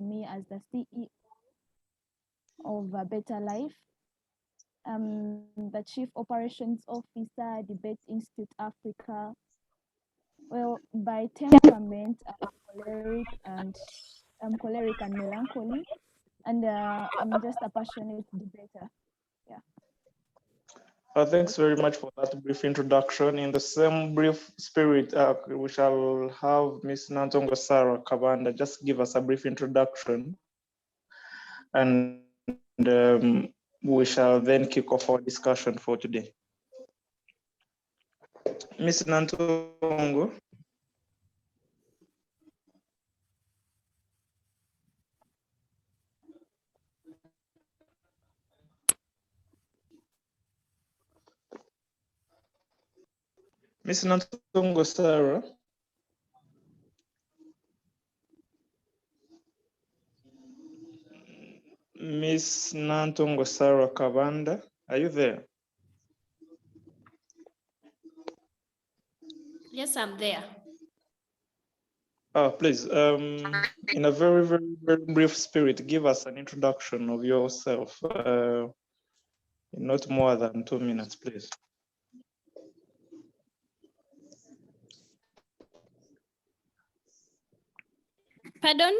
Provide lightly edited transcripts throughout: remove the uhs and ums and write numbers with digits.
to me as the CEO of A Better Life. I'm the Chief Operations Officer, Debate Institute Africa. Well, by temperament, I'm choleric and melancholy, and I'm just a passionate debater. Yeah. Thanks very much for that brief introduction. In the same brief spirit, we shall have Ms. Nantongo Sarah Kabanda just give us a brief introduction, and we shall then kick off our discussion for today. Ms. Nantongo. Ms. Nantongo Sarah. Ms. Nantongo Sarah Kabanda, are you there? Yes, I'm there. Please, in a very, very, very brief spirit, give us an introduction of yourself. Not more than 2 minutes, please. Pardon?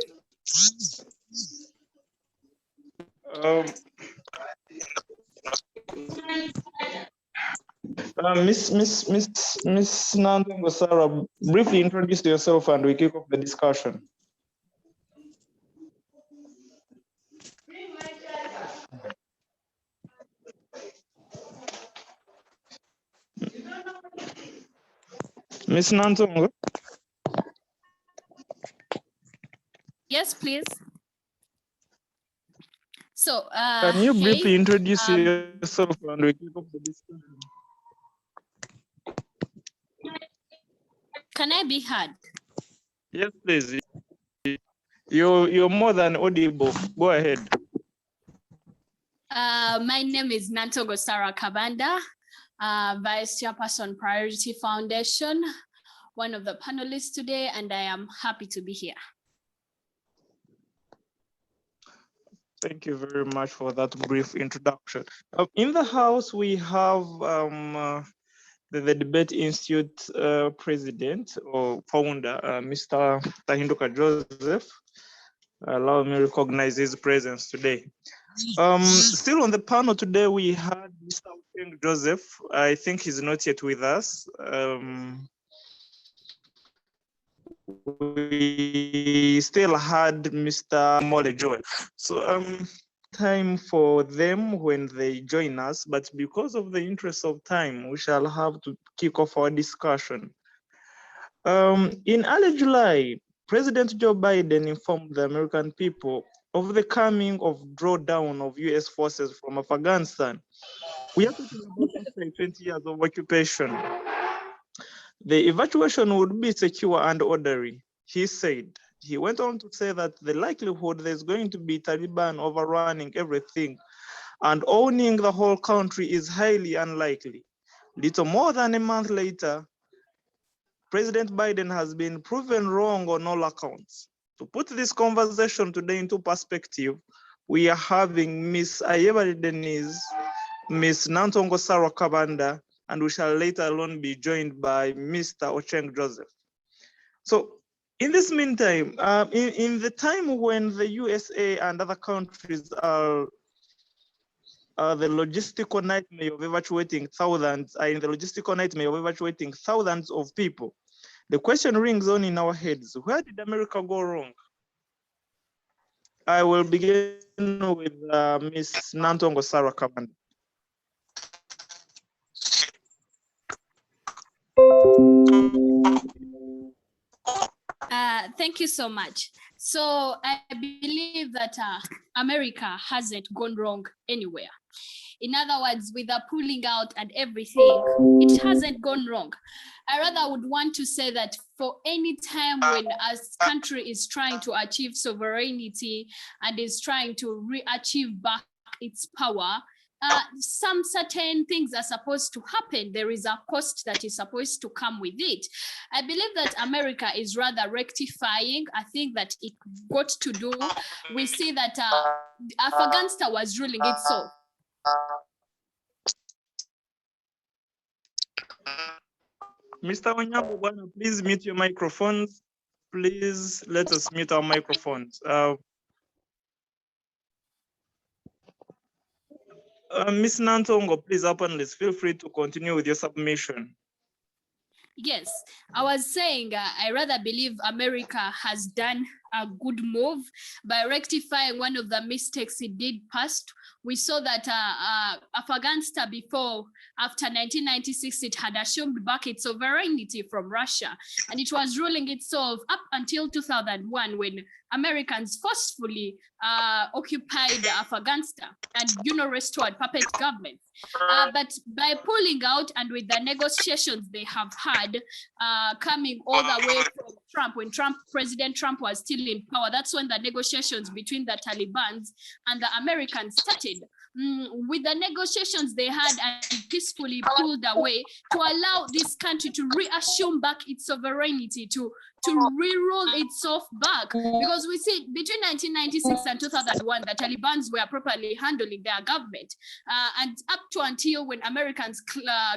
Miss Nantongo Sarah, briefly introduce yourself and we kick off the discussion. Miss Nantongo? Yes, please. So, can you briefly introduce yourself and we kick off the discussion? Can I be heard? Yes, please. You're more than audible. Go ahead. My name is Nantongo Sarah Kabanda, Vice Chairperson Priority Foundation, one of the panelists today, and I am happy to be here. Thank you very much for that brief introduction. In the House, we have the Debate Institute president or founder, Mr. Tahinduka Joseph. Allow me to recognize his presence today. Still on the panel today, we had Mr. Ocheng Joseph. I think he's not yet with us. We still had Mr. Mole Joel. So time for them when they join us, but because of the interest of time, we shall have to kick off our discussion. In early July, President Joe Biden informed the American people of the coming of drawdown of US forces from Afghanistan. We are talking about 20 years of occupation. The evacuation would be secure and orderly, he said. He went on to say that the likelihood there's going to be Taliban overrunning everything and owning the whole country is highly unlikely. Little more than a month later, President Biden has been proven wrong on all accounts. To put this conversation today into perspective, we are having Ms. Ayebari Denise, Ms. Nantongo Sarah Kabanda, and we shall later on be joined by Mr. Ocheng Joseph. So in this meantime, in the time when the USA and other countries are the logistical nightmare of evacuating thousands, of people, the question rings on in our heads, where did America go wrong? I will begin with Ms. Nantongo Sarah Kabanda. Thank you so much. So I believe that America hasn't gone wrong anywhere. In other words, with the pulling out and everything, it hasn't gone wrong. I rather would want to say that for any time when a country is trying to achieve sovereignty and is trying to re-achieve back its power, some certain things are supposed to happen. There is a cost that is supposed to come with it. I believe that America is rather rectifying. I think that it got to do. We see that Afghanistan was ruling itself. Mr. Onyango, please mute your microphones. Please let us mute our microphones. Ms. Nantongo, please, our panelists, feel free to continue with your submission. Yes, I was saying I rather believe America has done a good move by rectifying one of the mistakes it did past. We saw that Afghanistan before, after 1996, it had assumed back its sovereignty from Russia, and it was ruling itself up until 2001 when Americans forcefully occupied Afghanistan and, restored puppet governments. But by pulling out and with the negotiations they have had coming all the way from Trump, when President Trump was still in power, that's when the negotiations between the Taliban and the Americans started. With the negotiations they had and peacefully pulled away to allow this country to reassume back its sovereignty, to re-rule itself back. Because we see between 1996 and 2001, the Taliban were properly handling their government. And up to until when Americans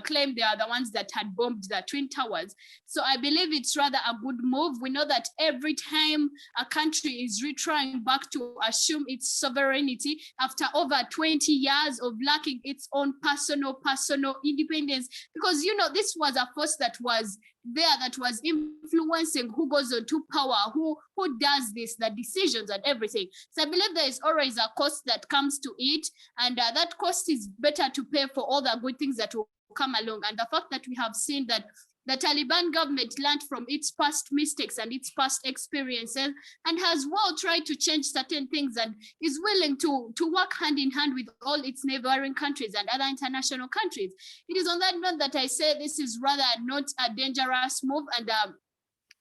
claimed they are the ones that had bombed the Twin Towers. So I believe it's rather a good move. We know that every time a country is retrying back to assume its sovereignty after over 20 years of lacking its own personal independence, because this was a force that was there that was influencing who goes on to power, who does this, the decisions and everything. So I believe there is always a cost that comes to it, and that cost is better to pay for all the good things that will come along. And the fact that we have seen that the Taliban government learned from its past mistakes and its past experiences and has well tried to change certain things and is willing to work hand in hand with all its neighboring countries and other international countries. It is on that note that I say this is rather not a dangerous move, and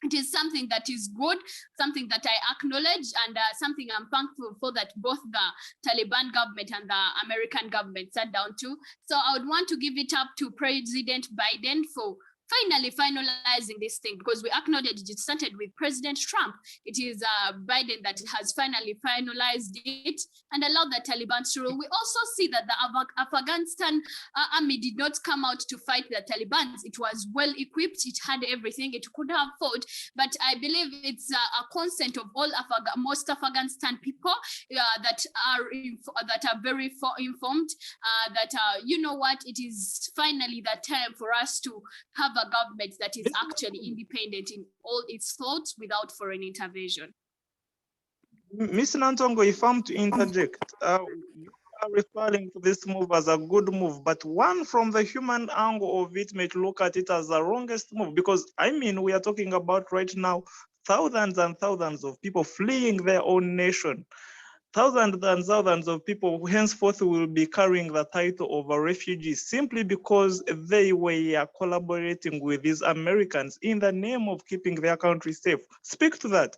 it is something that is good, something that I acknowledge, and something I'm thankful for that both the Taliban government and the American government sat down to. So I would want to give it up to President Biden for finally finalizing this thing, because we acknowledge it started with President Trump. It is Biden that has finally finalized it and allowed the Taliban to rule. We also see that the Afghanistan army did not come out to fight the Taliban. It was well equipped, it had everything, it could have fought, but I believe it's a consent of all most Afghanistan people that are very informed, that it is finally the time for us to have a government that is actually independent in all its thoughts without foreign intervention. Ms. Nantongo, if I'm to interject, you are referring to this move as a good move, but one from the human angle of it may look at it as the wrongest move, because we are talking about right now thousands and thousands of people fleeing their own nation. Thousands and thousands of people henceforth will be carrying the title of a refugee simply because they were collaborating with these Americans in the name of keeping their country safe. Speak to that.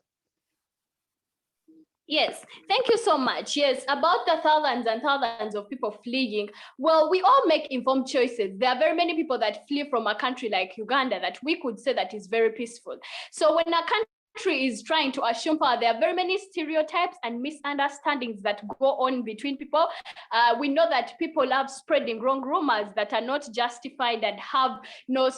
Yes, thank you so much. Yes, about the thousands and thousands of people fleeing, well, we all make informed choices. There are very many people that flee from a country like Uganda that we could say that is very peaceful. So when a country is trying to assume power, there are very many stereotypes and misunderstandings that go on between people. We know that people love spreading wrong rumors that are not justified and have no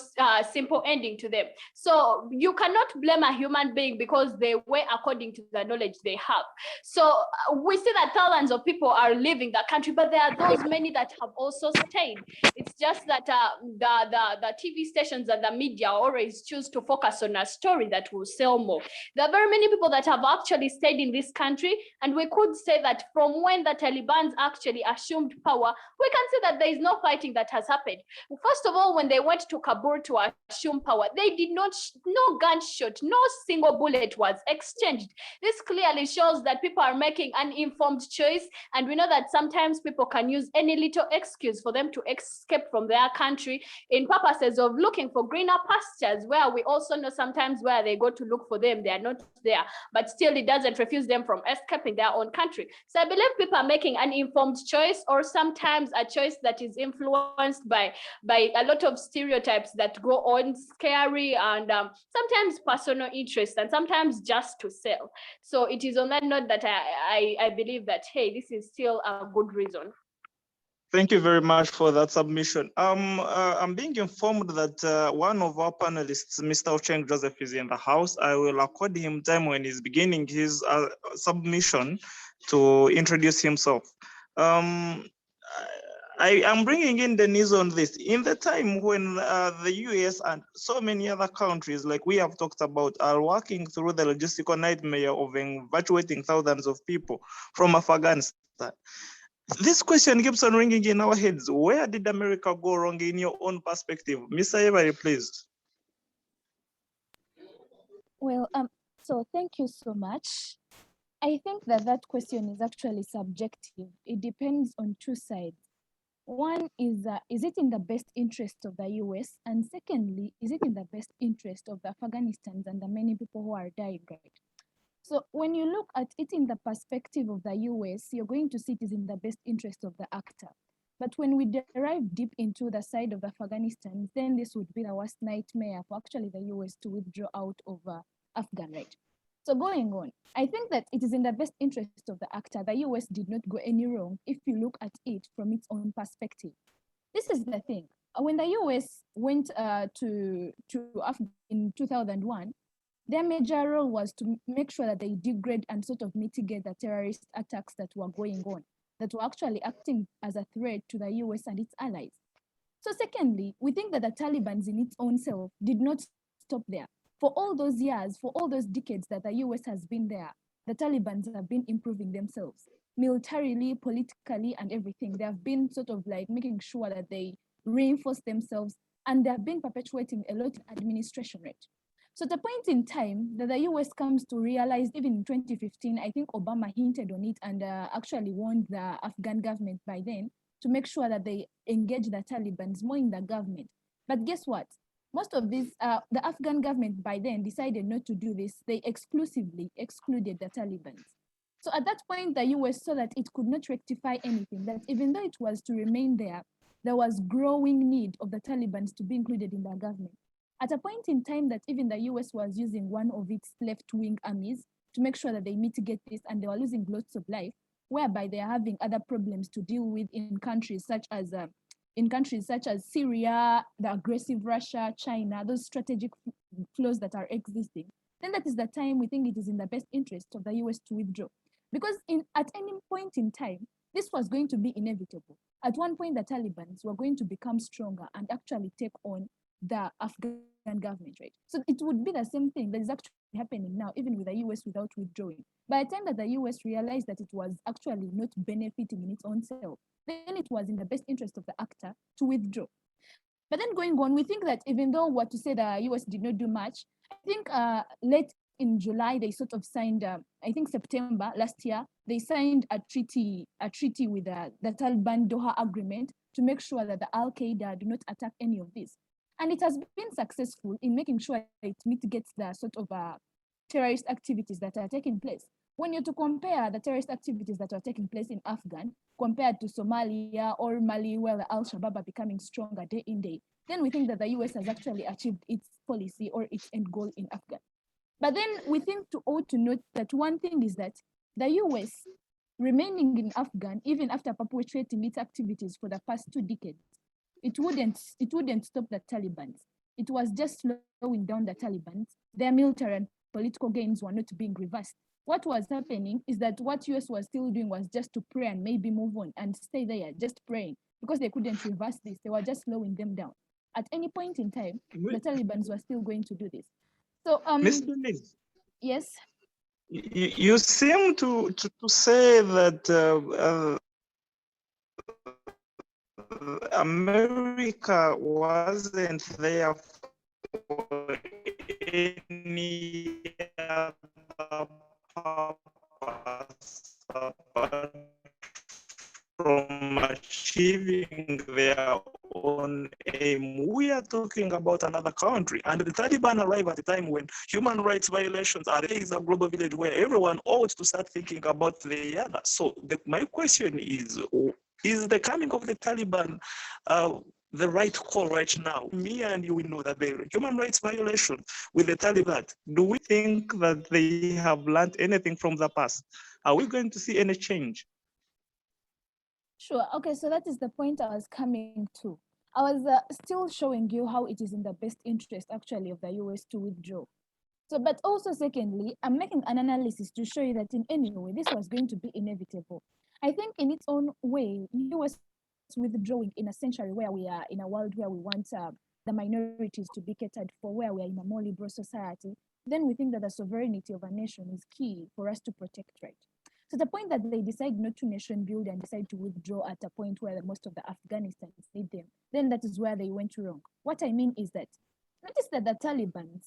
simple ending to them. So you cannot blame a human being because they were according to the knowledge they have. So we see that thousands of people are leaving the country, but there are those many that have also stayed. It's just that the TV stations and the media always choose to focus on a story that will sell more. There are very many people that have actually stayed in this country, and we could say that from when the Taliban actually assumed power, we can say that there is no fighting that has happened. First of all, when they went to Kabul to assume power, they did not, no gunshot, no single bullet was exchanged. This clearly shows that people are making an informed choice, and we know that sometimes people can use any little excuse for them to escape from their country in purposes of looking for greener pastures, where we also know sometimes where they go to look for them them they are not there, but still it doesn't refuse them from escaping their own country. So I believe people are making an informed choice, or sometimes a choice that is influenced by a lot of stereotypes that go on, scary, and sometimes personal interest, and sometimes just to sell. So it is on that note that I believe that, hey, this is still a good reason. Thank you very much for that submission. I'm being informed that one of our panelists, Mr. Ocheng Joseph, is in the house. I will accord him time when he's beginning his submission to introduce himself. I am bringing in the news on this. In the time when the US and so many other countries, like we have talked about, are working through the logistical nightmare of evacuating thousands of people from Afghanistan, this question keeps on ringing in our heads. Where did America go wrong in your own perspective? Mr. Avery, please. Well, so thank you so much. I think that question is actually subjective. It depends on two sides. One is it in the best interest of the US? And secondly, is it in the best interest of the Afghanistans and the many people who are dying, right? So when you look at it in the perspective of the US, you're going to see it is in the best interest of the actor. But when we derive deep into the side of Afghanistan, then this would be the worst nightmare for actually the US to withdraw out of Afghan, right? So going on, I think that it is in the best interest of the actor. The US did not go any wrong if you look at it from its own perspective. This is the thing. When the US went to Afghan in 2001, their major role was to make sure that they degrade and sort of mitigate the terrorist attacks that were going on, that were actually acting as a threat to the US and its allies. So secondly, we think that the Taliban in its own self did not stop there. For all those years, for all those decades that the US has been there, the Taliban have been improving themselves, militarily, politically, and everything. They have been sort of like making sure that they reinforce themselves, and they have been perpetuating a lot of administration rate. So at a point in time that the US comes to realize, even in 2015, I think Obama hinted on it and actually warned the Afghan government by then to make sure that they engage the Taliban more in the government. But guess what? Most of these, the Afghan government by then decided not to do this. They exclusively excluded the Taliban. So at that point, the US saw that it could not rectify anything, that even though it was to remain there, there was growing need of the Taliban to be included in the government. At a point in time that even the US was using one of its left-wing armies to make sure that they mitigate this, and they were losing lots of life, whereby they are having other problems to deal with in countries such as Syria, the aggressive Russia, China, those strategic flows that are existing, then that is the time we think it is in the best interest of the US to withdraw. Because at any point in time, this was going to be inevitable. At one point, the Taliban were going to become stronger and actually take on the Afghan government, right? So it would be the same thing that is actually happening now, even with the US without withdrawing. By the time that the US realized that it was actually not benefiting in its own self, then it was in the best interest of the actor to withdraw. But then going on, we think that even though what to say the US did not do much, I think late in July, they sort of signed, I think September last year, they signed a treaty with the Taliban Doha Agreement to make sure that the al-Qaeda do not attack any of this. And it has been successful in making sure it mitigates the sort of terrorist activities that are taking place. When you're to compare the terrorist activities that are taking place in Afghan compared to Somalia or Mali, where the al-Shabaab are becoming stronger day in day, then we think that the US has actually achieved its policy or its end goal in Afghan. But then we think ought to note that one thing is that the US remaining in Afghan, even after perpetuating its activities for the past 2 decades, it wouldn't stop the Taliban. It was just slowing down the Taliban. Their military and political gains were not being reversed. What was happening is that what US was still doing was just to pray and maybe move on and stay there, just praying, because they couldn't reverse this. They were just slowing them down. At any point in time, the Taliban were still going to do this. So, Mr. Liz, yes. you seem to say that America wasn't there for any other purpose apart from achieving their own aim. We are talking about another country, and the Taliban arrive at a time when human rights violations are. There is a global village where everyone ought to start thinking about the other. So my question is the coming of the Taliban the right call right now? Me and you, we know that the human rights violation with the Taliban, do we think that they have learned anything from the past? Are we going to see any change? Sure. Okay, so that is the point I was coming to. I was still showing you how it is in the best interest actually of the US to withdraw. So, but also secondly, I'm making an analysis to show you that in any way, this was going to be inevitable. I think in its own way, US withdrawing in a century where we are in a world where we want the minorities to be catered for, where we are in a more liberal society, then we think that the sovereignty of a nation is key for us to protect, right? So the point that they decide not to nation build and decide to withdraw at a point where most of the Afghanistans need them, then that is where they went wrong. What I mean is that, notice that the Taliban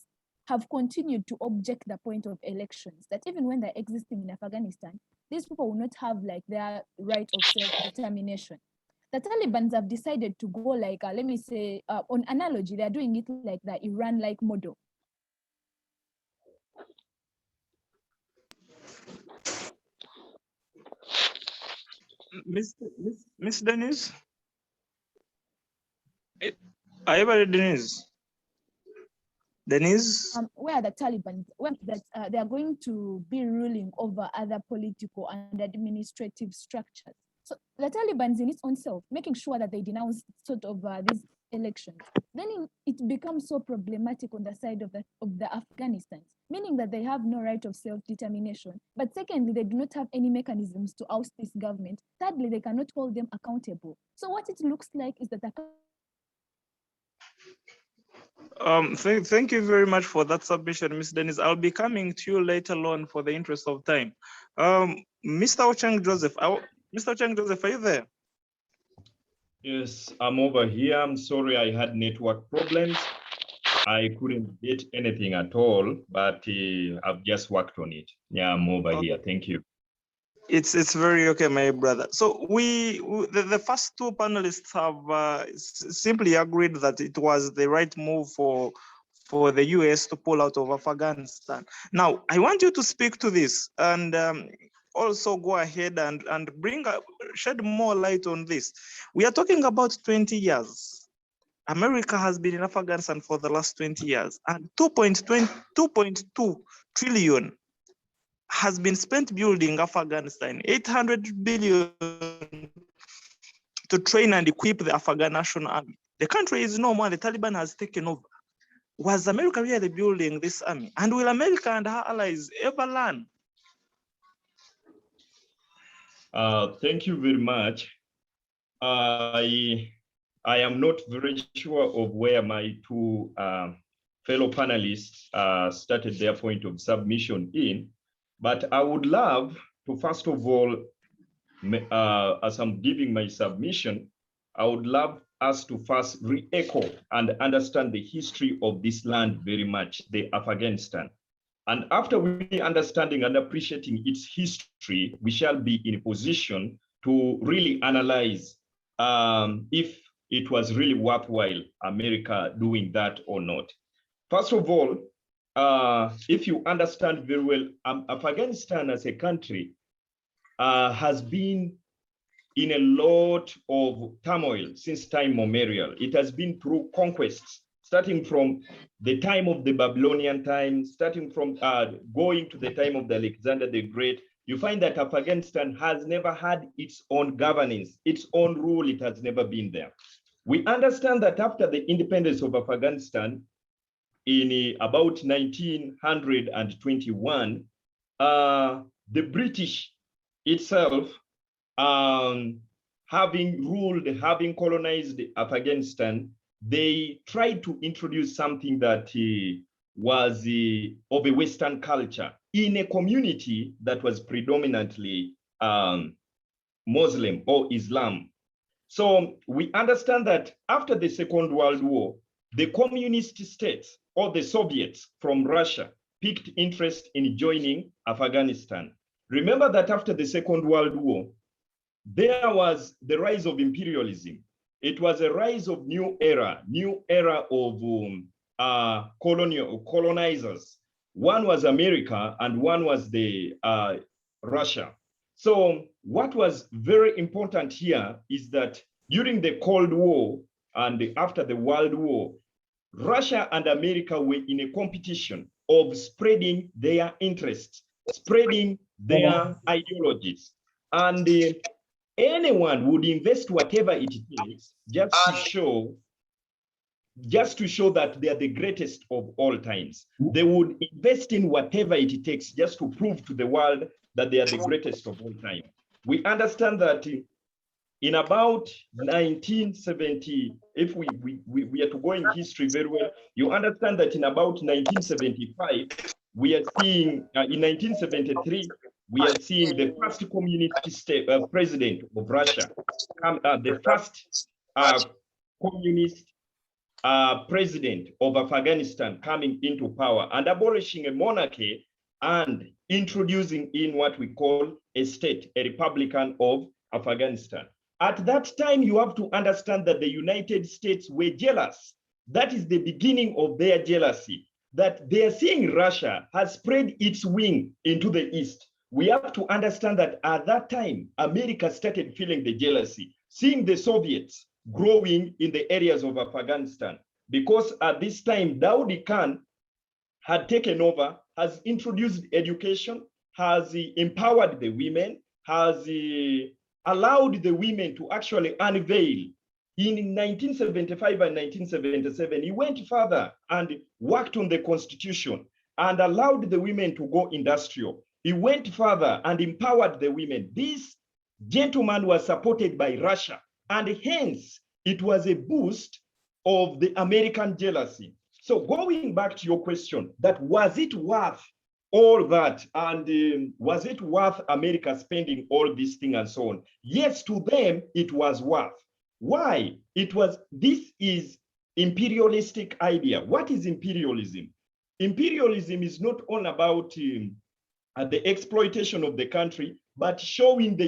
have continued to object the point of elections, that even when they're existing in Afghanistan, these people will not have like their right of self-determination. The Taliban have decided to go like, let me say, on analogy, they're doing it like the Iran-like model. Miss Denise? Are you ready, Denise? Denise? Where the Taliban, where that they are going to be ruling over other political and administrative structures. So the Taliban in its own self, making sure that they denounce sort of these elections, then it becomes so problematic on the side of the Afghanistans, meaning that they have no right of self-determination. But secondly, they do not have any mechanisms to oust this government. Thirdly, they cannot hold them accountable. So what it looks like is that Thank you very much for that submission, Ms. Dennis. I'll be coming to you later on for the interest of time. Mr. Ochang Joseph, Mr. Ochang Joseph, are you there? Yes, I'm over here. I'm sorry I had network problems. I couldn't get anything at all, but I've just worked on it. Yeah, I'm over here. Thank you. It's very okay, my brother. So the first two panelists have simply agreed that it was the right move for the US to pull out of Afghanistan. Now, I want you to speak to this and also go ahead and shed more light on this. We are talking about 20 years. America has been in Afghanistan for the last 20 years, and 2.2 trillion has been spent building Afghanistan, 800 billion to train and equip the Afghan National Army. The country is no more, the Taliban has taken over. Was America really building this army? And will America and her allies ever learn? Thank you very much. I am not very sure of where my two fellow panelists started their point of submission in, but I would love to, first of all, as I'm giving my submission, I would love us to first re-echo and understand the history of this land very much, the Afghanistan. And after we understanding and appreciating its history, we shall be in a position to really analyze if it was really worthwhile America doing that or not. First of all, if you understand very well, Afghanistan as a country has been in a lot of turmoil since time immemorial. It has been through conquests, starting from the time of the Babylonian time, starting from going to the time of the Alexander the Great. You find that Afghanistan has never had its own governance, its own rule. It has never been there. We understand that after the independence of Afghanistan in about 1921, the British itself, having ruled, having colonized Afghanistan, they tried to introduce something that was of a Western culture in a community that was predominantly Muslim or Islam. So we understand that after the Second World War, the communist states or the Soviets from Russia picked interest in joining Afghanistan. Remember that after the Second World War, there was the rise of imperialism. it was a rise of new era of colonizers. One was America and one was the Russia. So what was very important here is that during the Cold War and after the World War, Russia and America were in a competition of spreading their interests, spreading their ideologies. And anyone would invest whatever it takes just to show that they are the greatest of all times. They would invest in whatever it takes just to prove to the world that they are the greatest of all time. We understand that in about 1970, if we are to go in history very well, you understand that in about 1975, we are seeing, in 1973, we are seeing the first communist president of Russia, the first communist president of Afghanistan coming into power and abolishing a monarchy and introducing in what we call a state, a Republican of Afghanistan. At that time, you have to understand that the United States were jealous. That is the beginning of their jealousy, that they are seeing Russia has spread its wing into the East. We have to understand that at that time, America started feeling the jealousy, seeing the Soviets growing in the areas of Afghanistan, because at this time, Dawood Khan had taken over, has introduced education, has empowered the women, has allowed the women to actually unveil. In 1975 and 1977, he went further and worked on the constitution and allowed the women to go industrial. He went further and empowered the women. This gentleman was supported by Russia, and hence it was a boost of the American jealousy. So going back to your question, that was it worth all that, and was it worth America spending all this thing and so on? Yes, to them it was worth. Why? This is imperialistic idea. What is imperialism? Imperialism is not all about the exploitation of the country, but showing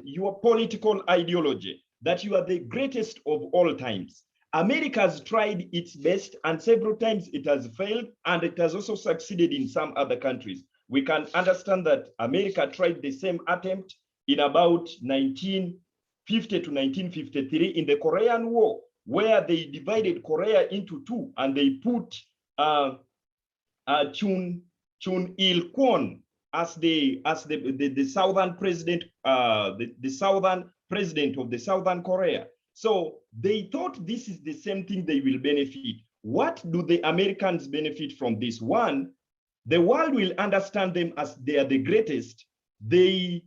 your political ideology, that you are the greatest of all times. America has tried its best, and several times it has failed, and it has also succeeded in some other countries. We can understand that America tried the same attempt in about 1950 to 1953 in the Korean War, where they divided Korea into two, and they put Chun Il-kwon as the southern president, the southern president of the Southern Korea. So they thought this is the same thing they will benefit. What do the Americans benefit from this? One, the world will understand them as they are the greatest. They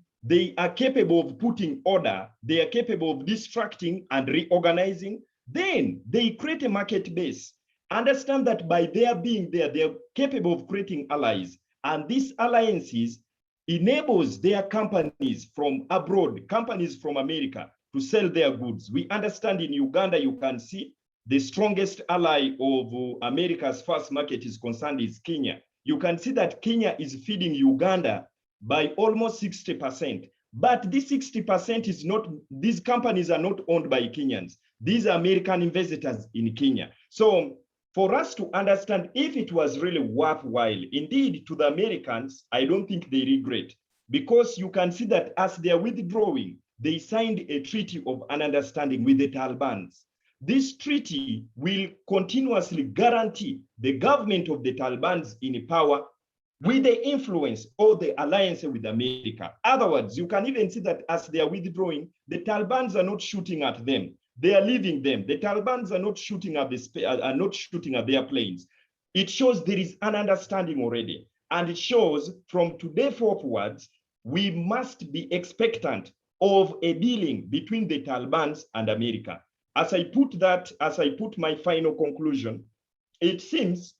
are capable of putting order. They are capable of distracting and reorganizing. Then they create a market base. Understand that by their being there, they're capable of creating allies. And these alliances enables their companies from abroad, companies from America, to sell their goods. We understand in Uganda, you can see the strongest ally of America's first market is concerned is Kenya. You can see that Kenya is feeding Uganda by almost 60%. But this 60% is not, these companies are not owned by Kenyans. These are American investors in Kenya. So for us to understand if it was really worthwhile, indeed to the Americans, I don't think they regret, because you can see that as they are withdrawing, they signed a treaty of an understanding with the Taliban. This treaty will continuously guarantee the government of the Taliban in power with the influence or the alliance with America. Other words, you can even see that as they are withdrawing, the Taliban are not shooting at them. They are leaving them. The Taliban are not shooting at their planes. It shows there is an understanding already. And it shows from today forwards, we must be expectant of a dealing between the Taliban and America. As I put my final conclusion, it seems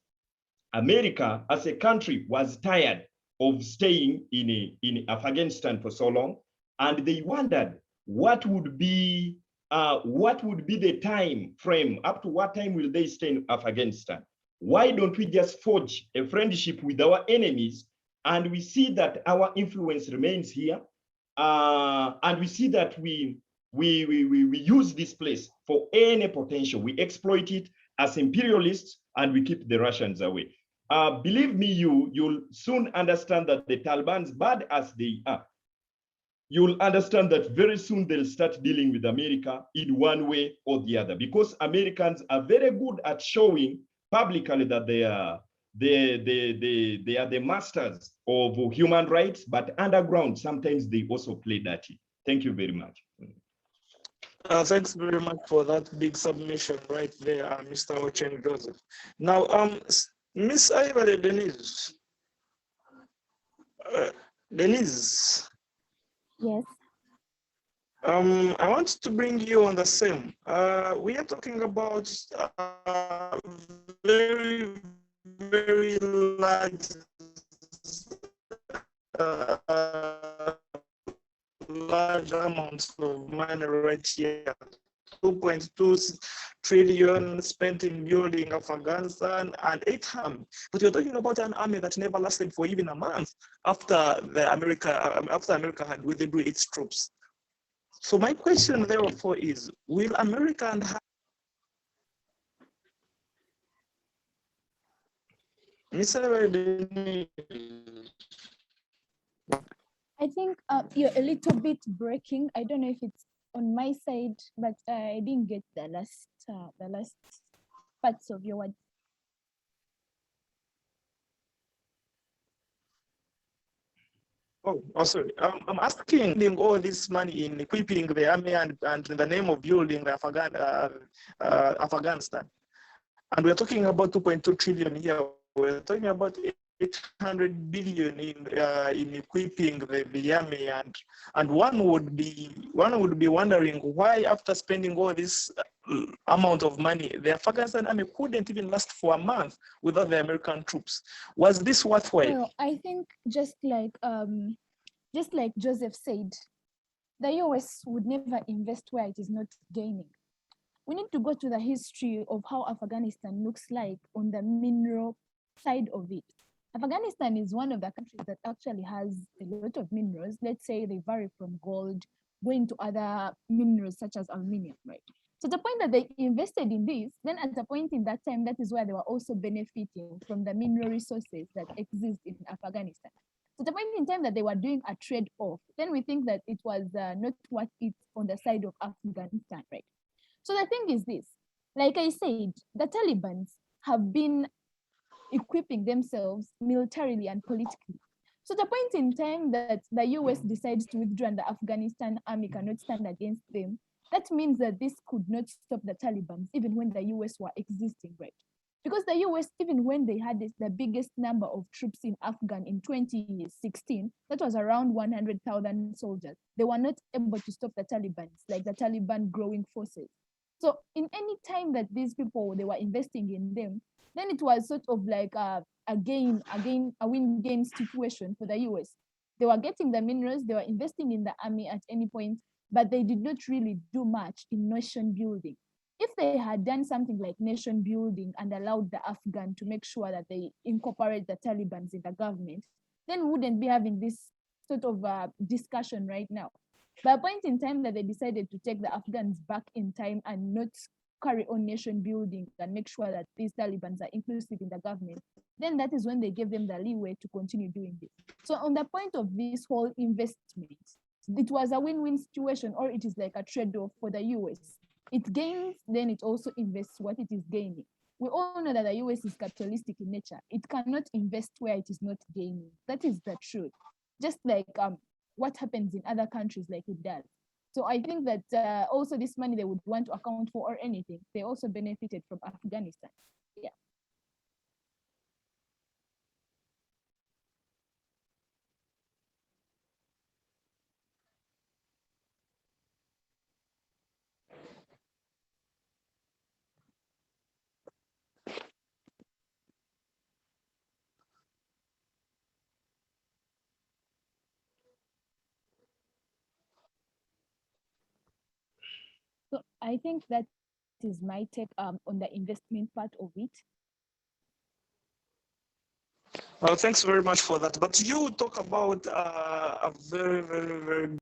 America as a country was tired of staying in Afghanistan for so long, and they wondered what would be the time frame, up to what time will they stay in Afghanistan? Why don't we just forge a friendship with our enemies? And we see that our influence remains here. And we see that we we use this place for any potential. We exploit it as imperialists, and we keep the Russians away. Believe me, you'll soon understand that the Taliban's bad as they are, you'll understand that very soon they'll start dealing with America in one way or the other, because Americans are very good at showing publicly that they are the masters of human rights, but underground, sometimes they also play dirty. Thank you very much. Thanks very much for that big submission right there, Mr. Ochen Joseph. Now, Miss Ivory Denise. Denise. Yes. I want to bring you on the same. We are talking about very, very large large amounts of money right here. 2.2 trillion spent in building Afghanistan and 8 army. But you're talking about an army that never lasted for even a month after America had withdrew its troops. So my question therefore is, will America and I think you're a little bit breaking. I don't know if it's on my side, but I didn't get the last parts of your words. Oh, sorry. I'm asking all this money in equipping the army and in the name of building Afghanistan. And we're talking about 2.2 trillion here. We're talking about 800 billion in equipping the army, and one would be wondering why, after spending all this amount of money, the Afghanistan army couldn't even last for a month without the American troops. Was this worthwhile? Well, I think just like Joseph said, the US would never invest where it is not gaining. We need to go to the history of how Afghanistan looks like on the mineral side of it. Afghanistan is one of the countries that actually has a lot of minerals. Let's say they vary from gold, going to other minerals such as aluminum, right? So the point that they invested in this, then at a point in that time, that is where they were also benefiting from the mineral resources that exist in Afghanistan. So the point in time that they were doing a trade-off, then we think that it was not worth it on the side of Afghanistan, right? So the thing is this, like I said, the Taliban have been equipping themselves militarily and politically. So the point in time that the US decides to withdraw and the Afghanistan army cannot stand against them, that means that this could not stop the Taliban even when the US were existing, right? Because the US, even when they had the biggest number of troops in Afghan in 2016, that was around 100,000 soldiers. They were not able to stop the Taliban, like the Taliban growing forces. So in any time that these people, they were investing in them, then it was sort of like a win-gain situation for the US. They were getting the minerals, they were investing in the army at any point, but they did not really do much in nation building. If they had done something like nation building and allowed the Afghan to make sure that they incorporate the Taliban in the government, then we wouldn't be having this sort of discussion right now. By a point in time that they decided to take the Afghans back in time and not carry on nation building and make sure that these Taliban are inclusive in the government, then that is when they gave them the leeway to continue doing this. So on the point of this whole investment, it was a win-win situation, or it is like a trade-off for the US. It gains, then it also invests what it is gaining. We all know that the US is capitalistic in nature. It cannot invest where it is not gaining. That is the truth. Just like what happens in other countries like it does. So I think that also this money they would want to account for or anything, they also benefited from Afghanistan. Yeah. So I think that is my take on the investment part of it. Well, thanks very much for that. But you talk about a very, very, very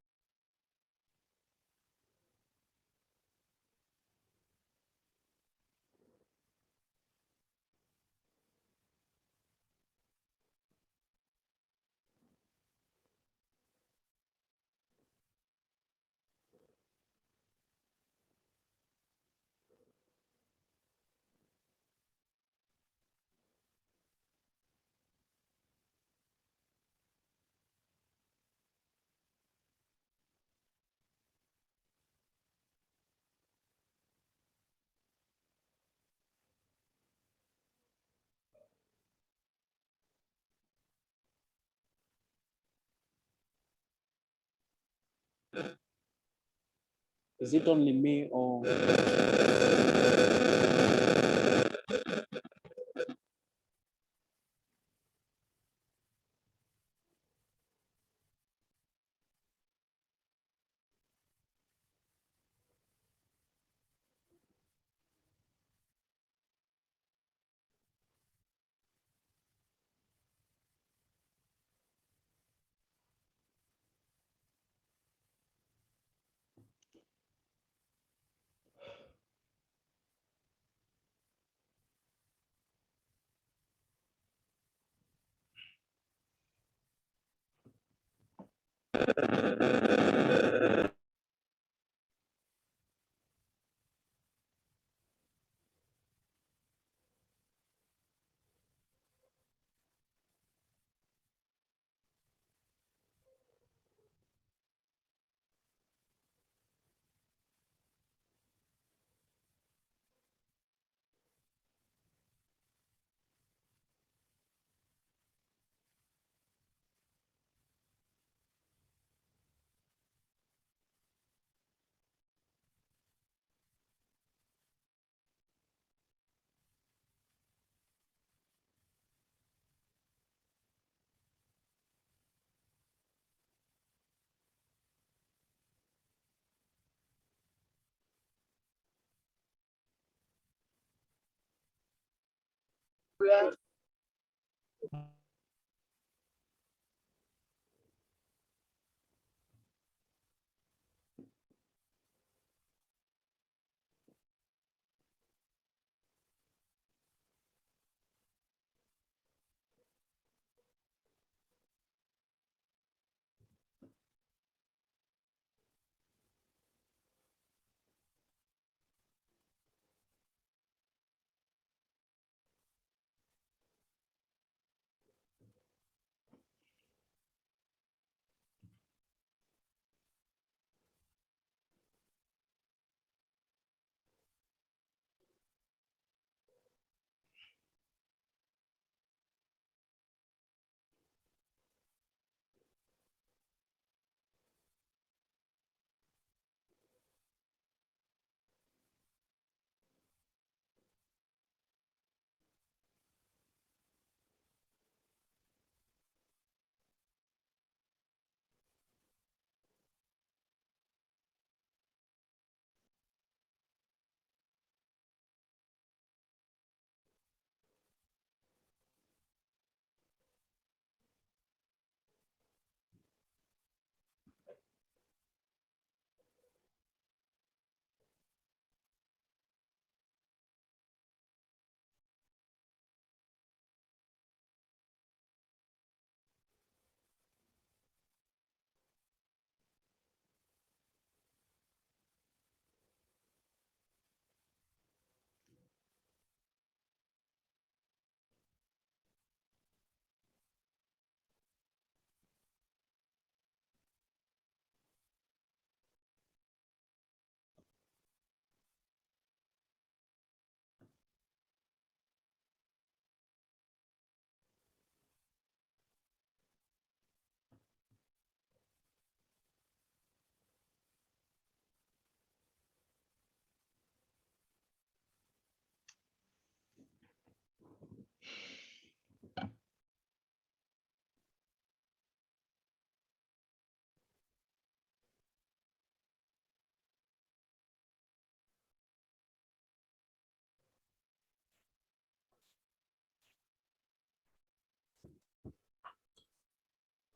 Is it only me or?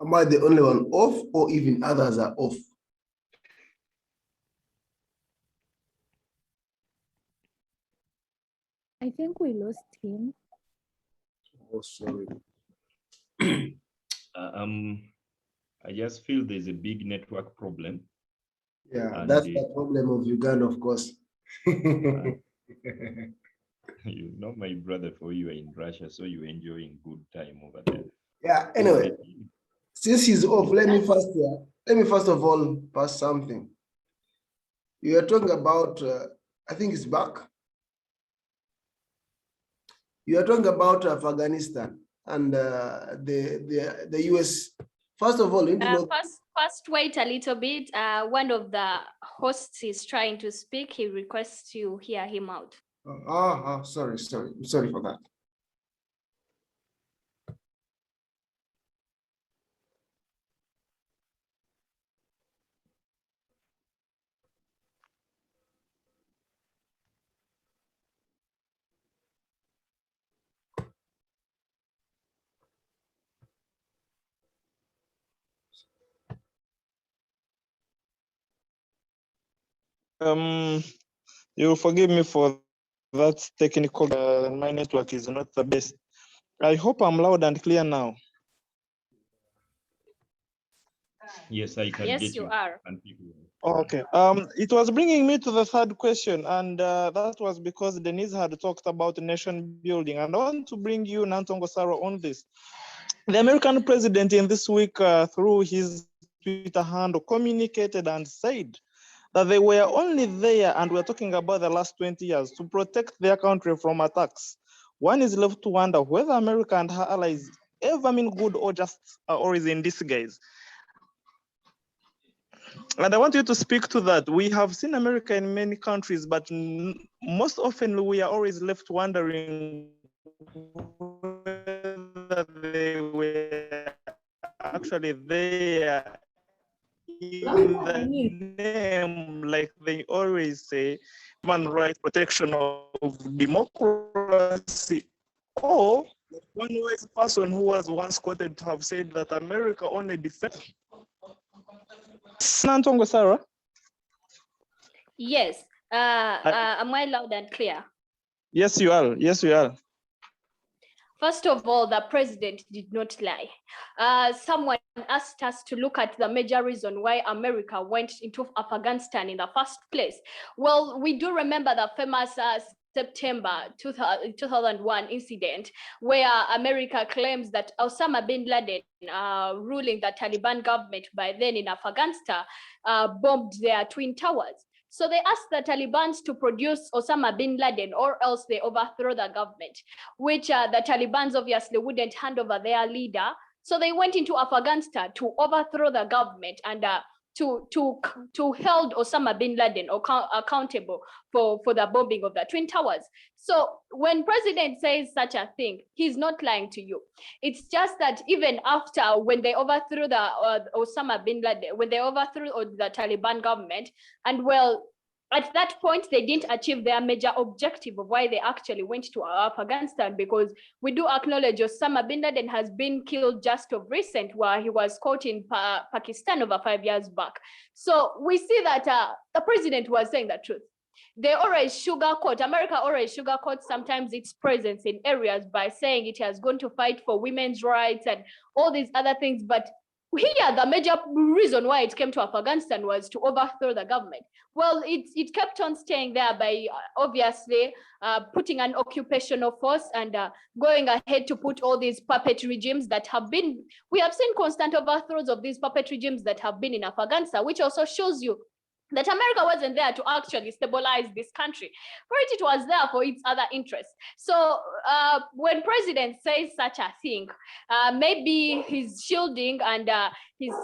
Am I the only one off, or even others are off? I think we lost him. Oh, sorry. I just feel there's a big network problem. Yeah, And that's the problem of Uganda, of course. You know, my brother, for you are in Russia, so you're enjoying good time over there. Yeah, anyway, since he's off, let me first of all pass something. You are talking about, I think it's back. You are talking about Afghanistan and the US. First of all, you need to know. First, wait a little bit. One of the hosts is trying to speak. He requests you hear him out. Sorry. I'm sorry for that. You'll forgive me for that technical. My network is not the best. I hope I'm loud and clear now. Yes, I can Yes, get you you. are. And people. Okay. It was bringing me to the third question, and that was because Denise had talked about nation building, and I want to bring you, Nantongo Saro, on this. The American president in this week, through his Twitter handle, communicated and said that they were only there, and we're talking about the last 20 years, to protect their country from attacks. One is left to wonder whether America and her allies ever mean good or just or is in disguise. And I want you to speak to that. We have seen America in many countries, but most often we are always left wondering whether they were actually there in the name, like they always say, human rights, protection of democracy. Or one wise person who was once quoted to have said that America only defends. Nantongo Sarah? Yes. Am I loud and clear? Yes, you are. Yes, you are. First of all, the president did not lie. Someone asked us to look at the major reason why America went into Afghanistan in the first place. Well, we do remember the famous September 2001 incident where America claims that Osama bin Laden, ruling the Taliban government by then in Afghanistan, bombed their twin towers. So they asked the Taliban to produce Osama bin Laden or else they overthrow the government, which the Taliban obviously wouldn't hand over their leader. So they went into Afghanistan to overthrow the government and to hold Osama bin Laden accountable for the bombing of the Twin Towers. So when president says such a thing, he's not lying to you. It's just that even after when they overthrew the Osama bin Laden, when they overthrew the Taliban government, and well, at that point, they didn't achieve their major objective of why they actually went to Afghanistan, because we do acknowledge Osama bin Laden has been killed just of recent, where he was caught in Pakistan over 5 years back. So we see that the president was saying the truth. They always sugarcoat, America always sugarcoats sometimes its presence in areas by saying it has gone to fight for women's rights and all these other things. But here, the major reason why it came to Afghanistan was to overthrow the government. Well, it kept on staying there by obviously putting an occupational force and going ahead to put all these puppet regimes that have been, we have seen constant overthrows of these puppet regimes that have been in Afghanistan, which also shows you that America wasn't there to actually stabilize this country. For it was there for its other interests. So when president says such a thing, maybe he's shielding and he's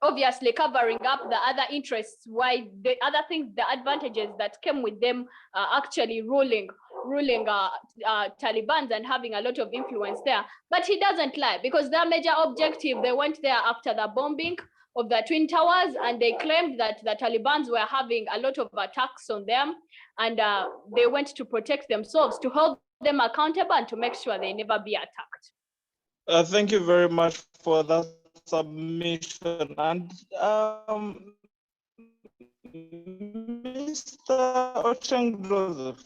obviously covering up the other interests, why the other things, the advantages that came with them actually ruling Taliban and having a lot of influence there. But he doesn't lie, because their major objective, they went there after the bombing of the Twin Towers, and they claimed that the Taliban were having a lot of attacks on them, and they went to protect themselves, to hold them accountable and to make sure they never be attacked. Thank you very much for that submission. And Mr. Ocheng Joseph.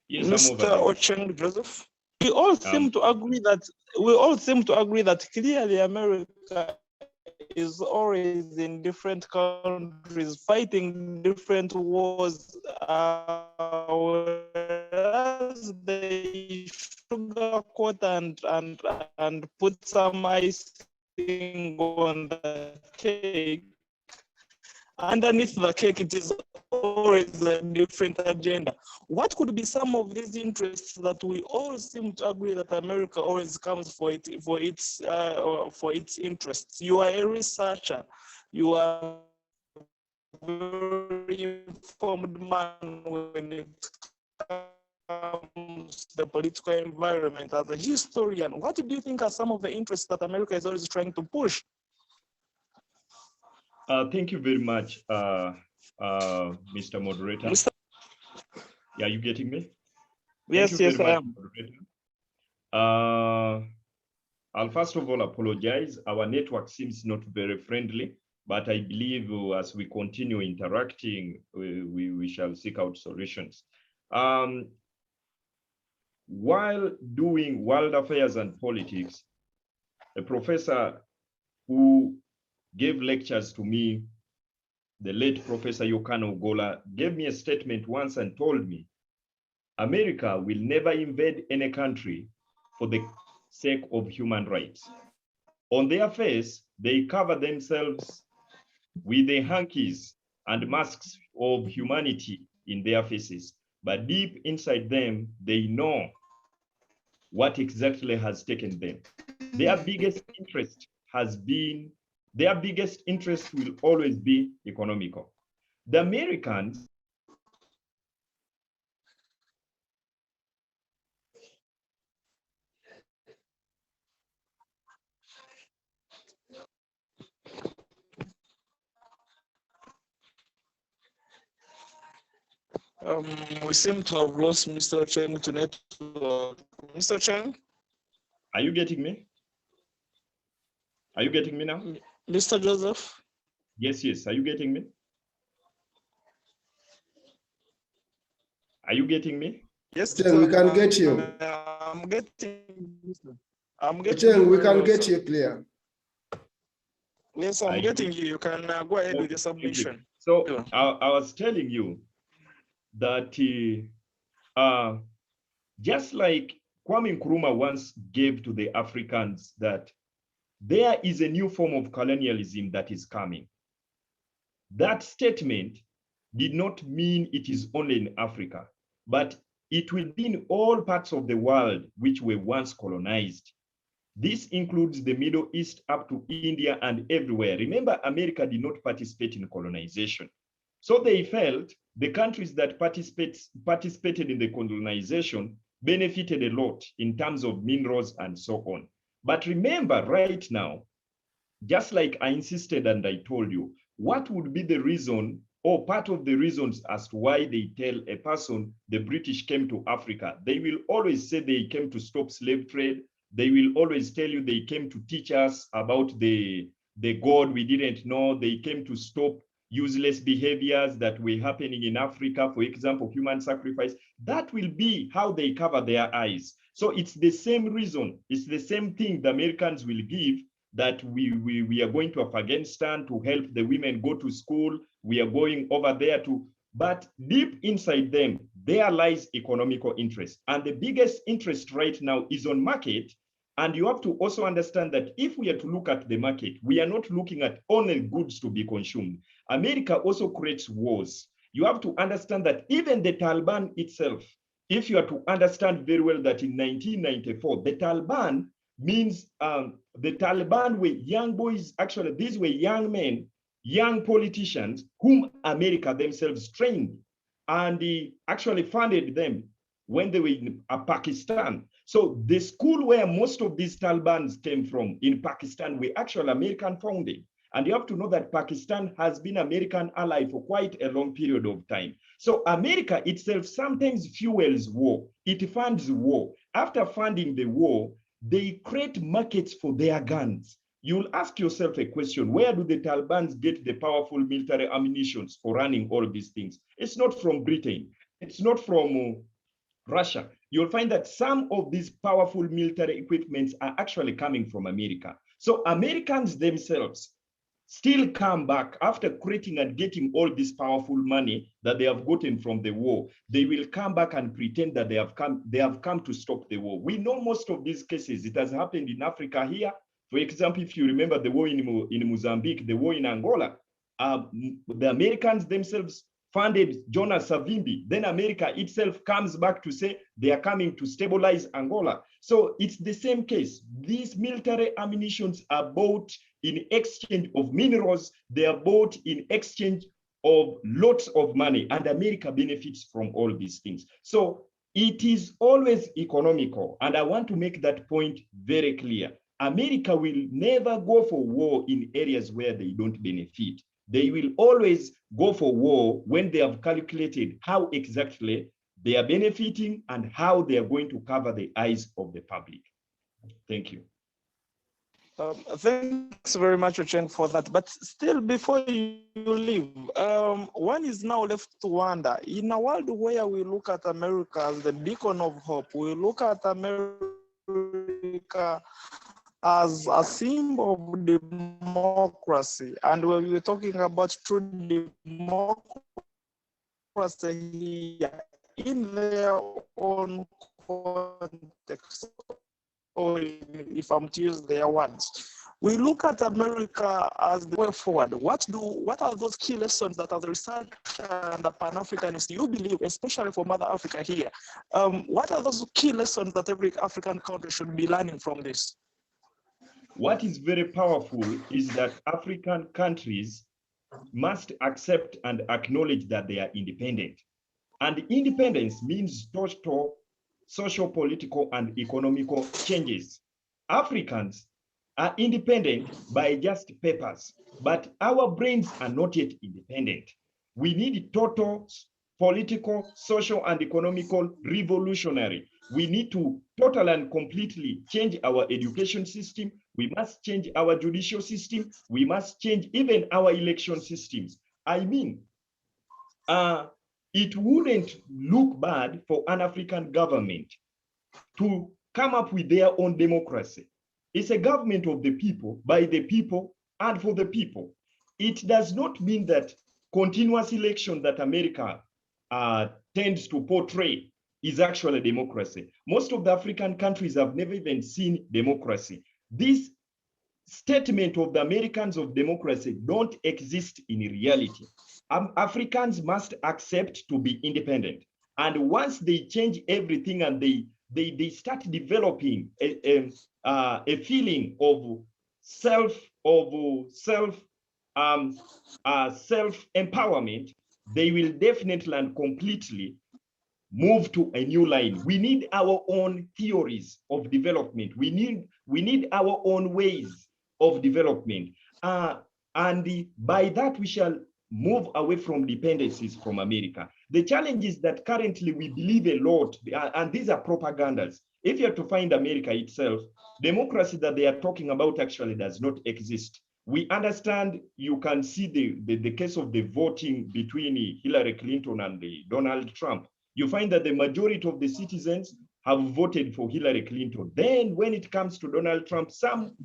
Yes, Mr. Ocheng Joseph. We all seem to agree that clearly America is always in different countries fighting different wars, whereas they sugarcoat and put some icing on the cake underneath the cake, it is always a different agenda. What could be some of these interests that we all seem to agree that America always comes for its interests? You are a researcher. You are a very informed man when it comes to the political environment. As a historian, what do you think are some of the interests that America is always trying to push? Thank you very much, Mr. Moderator. Yeah, you getting me? Yes, yes, I am. I'll first of all apologize. Our network seems not very friendly, but I believe as we continue interacting, we shall seek out solutions. While doing world affairs and politics, a professor who gave lectures to me, the late Professor Yokano Gola, gave me a statement once and told me, America will never invade any country for the sake of human rights. On their face, they cover themselves with the hankies and masks of humanity in their faces. But deep inside them, they know what exactly has taken them. Their biggest interest will always be economical. The Americans We seem to have lost Mr. Cheng to network. Mr. Cheng? Are you getting me? Are you getting me now? Mr. Joseph? Yes, yes. Are you getting me? Are you getting me? Yes, Cheng, we can get you. I'm getting Cheng, we can you, get sir. you clear. Yes, I'm getting you. You can go ahead with the submission. So Yeah. I was telling you that just like Kwame Nkrumah once gave to the Africans that there is a new form of colonialism that is coming. That statement did not mean it is only in Africa, but it will be in all parts of the world which were once colonized. This includes the Middle East up to India and everywhere. Remember, America did not participate in colonization. So they felt the countries that participated in the colonization benefited a lot in terms of minerals and so on. But remember right now, just like I insisted and I told you, what would be the reason or part of the reasons as to why they tell a person the British came to Africa? They will always say they came to stop slave trade. They will always tell you they came to teach us about the God we didn't know. They came to stop useless behaviors that were happening in Africa, for example, human sacrifice. That will be how they cover their eyes. So it's the same reason. It's the same thing the Americans will give, that we are going to Afghanistan to help the women go to school. We are going over there to, but deep inside them, there lies economical interest. And the biggest interest right now is on market. And you have to also understand that if we are to look at the market, we are not looking at only goods to be consumed. America also creates wars. You have to understand that even the Taliban itself, if you are to understand very well that in 1994, the Taliban means the Taliban were young boys. Actually, these were young men, young politicians whom America themselves trained, and actually funded them when they were in Pakistan. So the school where most of these Talibans came from in Pakistan were actually American founded. And you have to know that Pakistan has been American ally for quite a long period of time. So America itself sometimes fuels war. It funds war. After funding the war, they create markets for their guns. You'll ask yourself a question: where do the Taliban get the powerful military ammunition for running all these things? It's not from Britain. It's not from Russia. You'll find that some of these powerful military equipments are actually coming from America. So Americans themselves still come back after creating and getting all this powerful money that they have gotten from the war. They will come back and pretend that they have come to stop the war. We know most of these cases. It has happened in Africa here. For example, if you remember the war in Mozambique, the war in Angola, the Americans themselves funded Jonas Savimbi. Then America itself comes back to say they are coming to stabilize Angola. So it's the same case. These military ammunitions are bought in exchange of minerals. They are bought in exchange of lots of money, and America benefits from all these things. So it is always economical. And I want to make that point very clear. America will never go for war in areas where they don't benefit. They will always go for war when they have calculated how exactly they are benefiting and how they are going to cover the eyes of the public. Thank you. Thanks very much, Ocheng, for that. But still, before you leave, one is now left to wonder, in a world where we look at America as the beacon of hope, we look at America as a symbol of democracy. And when we're talking about true democracy here, in their own context, or if I'm to use their words, we look at America as the way forward. What are those key lessons that as a researcher and a Pan-Africanist you believe, especially for Mother Africa here, what are those key lessons that every African country should be learning from this? What is very powerful is that African countries must accept and acknowledge that they are independent. And independence means total social, political, and economical changes. Africans are independent by just papers, but our brains are not yet independent. We need total political, social, and economical revolutionary. We need to totally and completely change our education system. We must change our judicial system. We must change even our election systems. I mean, it wouldn't look bad for an African government to come up with their own democracy. It's a government of the people, by the people, and for the people. It does not mean that continuous election that America tends to portray is actually democracy. Most of the African countries have never even seen democracy. This statement of the Americans of democracy don't exist in reality. Africans must accept to be independent. And once they change everything and they start developing a feeling of self-empowerment, they will definitely and completely move to a new line. We need our own theories of development. We need our own ways of development. And by that, we shall move away from dependencies from America. The challenge is that currently we believe a lot, and these are propagandas. If you have to find America itself, democracy that they are talking about actually does not exist. We understand, you can see the case of the voting between Hillary Clinton and Donald Trump. You find that the majority of the citizens have voted for Hillary Clinton. Then when it comes to Donald Trump, some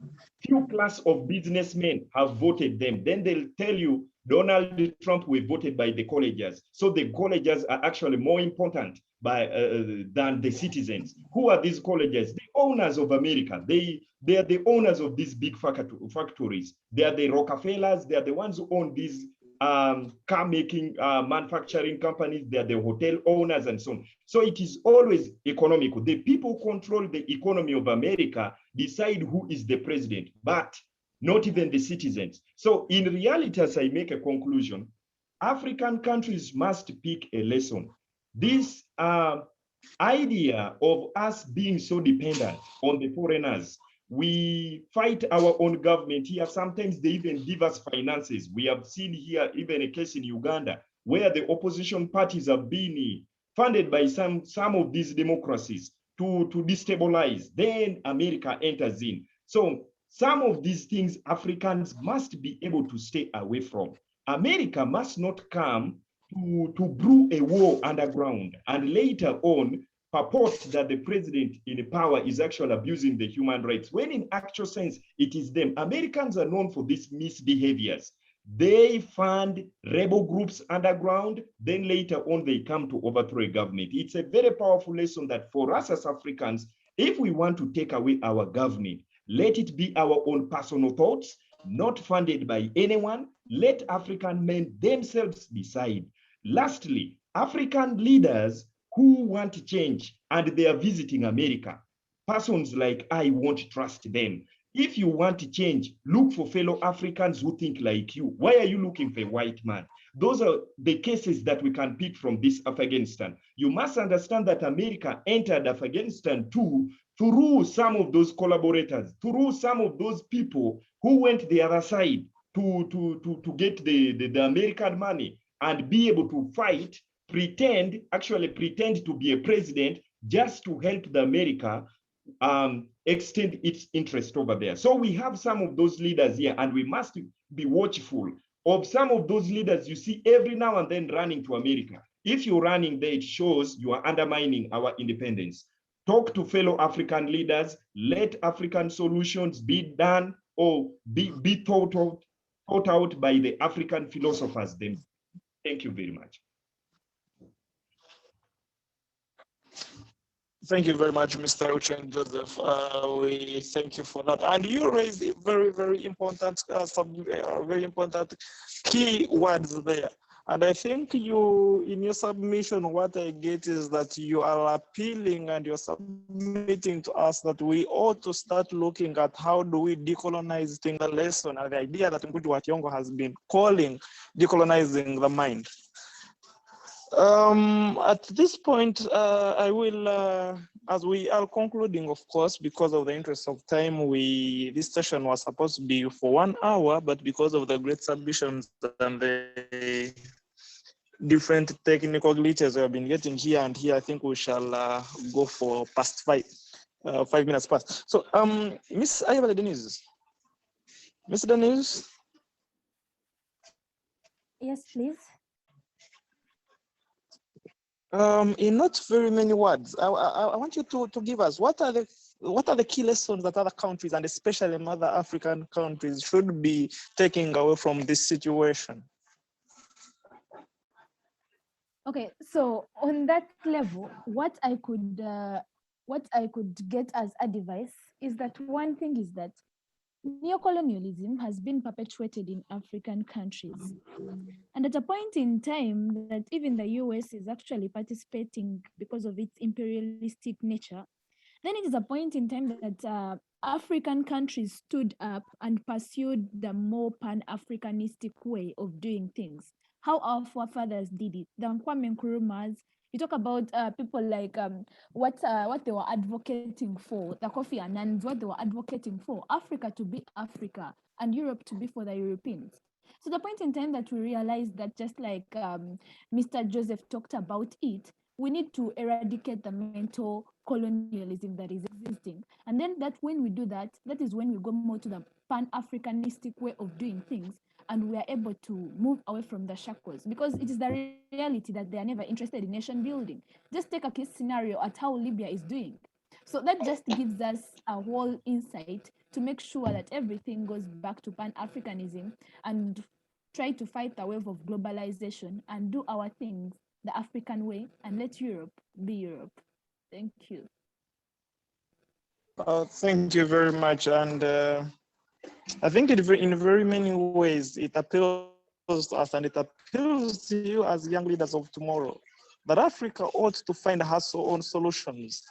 few class of businessmen have voted them. Then they'll tell you Donald Trump was voted by the colleges. So the colleges are actually more important than the citizens. Who are these colleges? The owners of America. They are the owners of these big factories. They are the Rockefellers. They are the ones who own these car making manufacturing companies. They are the hotel owners and so on. So it is always economical. The people control the economy of America, decide who is the president, but not even the citizens. So in reality, as I make a conclusion, African countries must pick a lesson. This idea of us being so dependent on the foreigners, we fight our own government here. Sometimes they even give us finances. We have seen here even a case in Uganda where the opposition parties have been funded by some of these democracies to destabilize. Then America enters in. So some of these things Africans must be able to stay away from. America must not come to brew a war underground and later on purport that the president in power is actually abusing the human rights, when in actual sense, it is them. Americans are known for these misbehaviors. They fund rebel groups underground, then later on they come to overthrow a government. It's a very powerful lesson that for us as Africans, if we want to take away our government, Let it be our own personal thoughts, not funded by anyone. Let African men themselves decide. Lastly, African leaders who want change and they are visiting America, persons like I won't trust them. If you want to change, look for fellow Africans who think like you. Why are you looking for a white man? Those are the cases that we can pick from this Afghanistan. You must understand that America entered Afghanistan too through some of those collaborators, through some of those people who went the other side to get the American money and be able to fight, actually pretend to be a president just to help the America extend its interest over there. So we have some of those leaders here, and we must be watchful of some of those leaders you see every now and then running to America. If you're running there, it shows you are undermining our independence. Talk to fellow African leaders, let African solutions be done or be thought out by the African philosophers themselves. Thank you very much. Thank you very much, Mr. Ucheng Joseph. We thank you for that. And you raised very, very important, very important key words there. And I think you, in your submission, what I get is that you are appealing and you're submitting to us that we ought to start looking at how do we decolonize the lesson and the idea that Mputu Wationgo has been calling decolonizing the mind. At this point, I will, as we are concluding, of course, because of the interest of time, this session was supposed to be for 1 hour, but because of the great submissions and the different technical glitches we have been getting here and here, I think we shall go for past 5 minutes past. So, Miss Ayabale Denise, Miss Denise. Yes, please. In not very many words, I want you to give us what are the key lessons that other countries and especially other African countries should be taking away from this situation? Okay, so on that level, what I could get as advice is that one thing is that neocolonialism has been perpetuated in African countries. And at a point in time that even the US is actually participating because of its imperialistic nature, then it is a point in time that African countries stood up and pursued the more pan-Africanistic way of doing things. How our forefathers did it. The Kwame Nkrumahs, you talk about people like what they were advocating for, the Kofi Annans, what they were advocating for, Africa to be Africa and Europe to be for the Europeans. So the point in time that we realized that just like Mr. Joseph talked about it, we need to eradicate the mental colonialism that is existing. And then that when we do that, that is when we go more to the pan-Africanistic way of doing things, and we are able to move away from the shackles, because it is the reality that they are never interested in nation building. Just take a case scenario at how Libya is doing. So that just gives us a whole insight to make sure that everything goes back to pan-Africanism and try to fight the wave of globalization and do our things the African way and let Europe be Europe. Thank you. Thank you very much. And I think in very many ways, it appeals to us and it appeals to you as young leaders of tomorrow, that Africa ought to find her own solutions.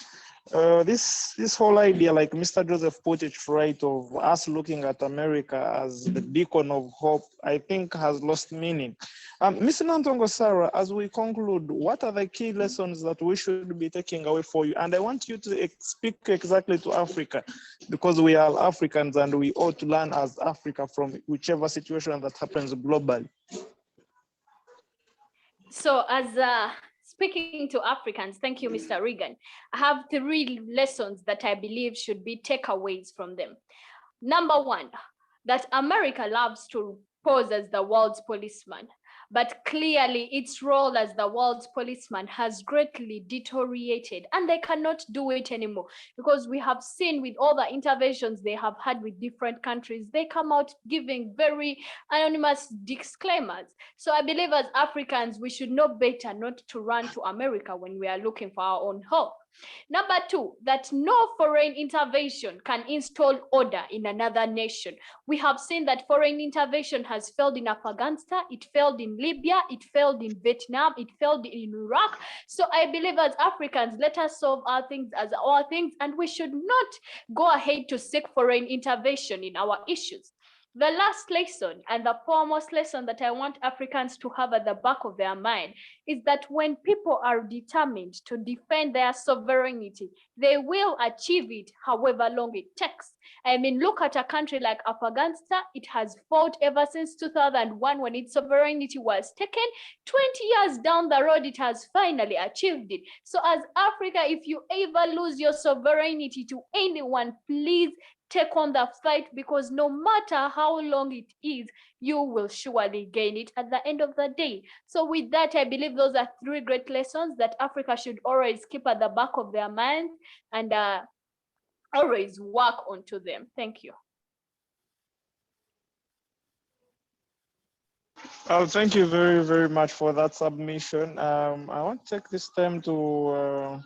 This whole idea, like Mr. Joseph put it right, of us looking at America as the beacon of hope, I think has lost meaning. Ms. Nantongo Sarah, as we conclude, what are the key lessons that we should be taking away for you? And I want you to speak exactly to Africa, because we are Africans and we ought to learn as Africa from whichever situation that happens globally. So as speaking to Africans, thank you, Mr. Regan. I have 3 lessons that I believe should be takeaways from them. Number 1, that America loves to pose as the world's policeman, but clearly its role as the world's policeman has greatly deteriorated, and they cannot do it anymore, because we have seen with all the interventions they have had with different countries, they come out giving very anonymous disclaimers. So I believe as Africans, we should know better not to run to America when we are looking for our own hope. Number two, that no foreign intervention can install order in another nation. We have seen that foreign intervention has failed in Afghanistan, it failed in Libya, it failed in Vietnam, it failed in Iraq. So I believe as Africans, let us solve our things as our things, and we should not go ahead to seek foreign intervention in our issues. The last lesson and the foremost lesson that I want Africans to have at the back of their mind is that when people are determined to defend their sovereignty, they will achieve it however long it takes. I mean, look at a country like Afghanistan. It has fought ever since 2001 when its sovereignty was taken. 20 years down the road, it has finally achieved it. So as Africa, if you ever lose your sovereignty to anyone, please take on the fight, because no matter how long it is, you will surely gain it at the end of the day. So with that, I believe those are three great lessons that Africa should always keep at the back of their mind and always work onto them. Thank you. Thank you very, very much for that submission. I want to take this time to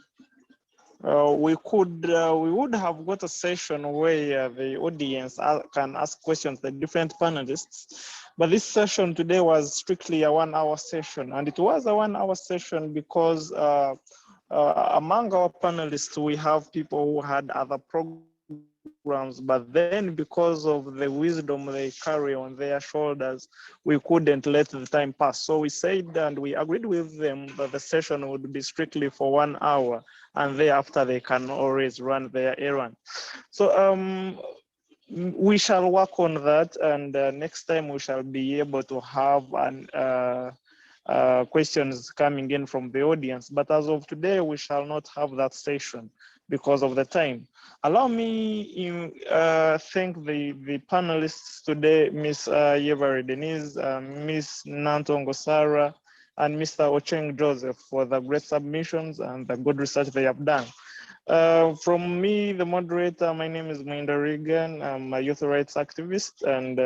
we would have got a session where the audience can ask questions to different panelists, but this session today was strictly a 1 hour session, and it was a 1 hour session because among our panelists we have people who had other programs, but then because of the wisdom they carry on their shoulders, we couldn't let the time pass. So we said, and we agreed with them that the session would be strictly for 1 hour, and thereafter they can always run their errand. So we shall work on that, and next time we shall be able to have questions coming in from the audience. But as of today, we shall not have that session because of the time. Allow me to thank the panelists today, Ms. Yevari Denise, Ms. Nantongo Sarah, and Mr. Ocheng Joseph for the great submissions and the good research they have done. From me, the moderator, my name is Mainda Regan. I'm a youth rights activist, and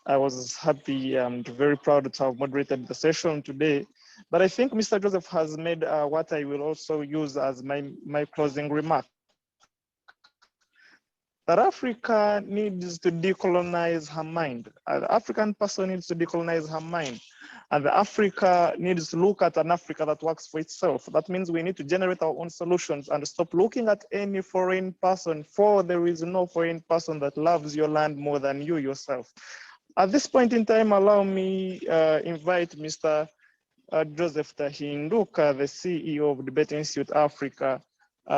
I was happy and very proud to have moderated the session today. But I think Mr. Joseph has made what I will also use as my closing remark, that Africa needs to decolonize her mind. The African person needs to decolonize her mind. And Africa needs to look at an Africa that works for itself. That means we need to generate our own solutions and stop looking at any foreign person, for there is no foreign person that loves your land more than you yourself. At this point in time, allow me invite Mr. Joseph Tahinduka, the CEO of Debate Institute Africa,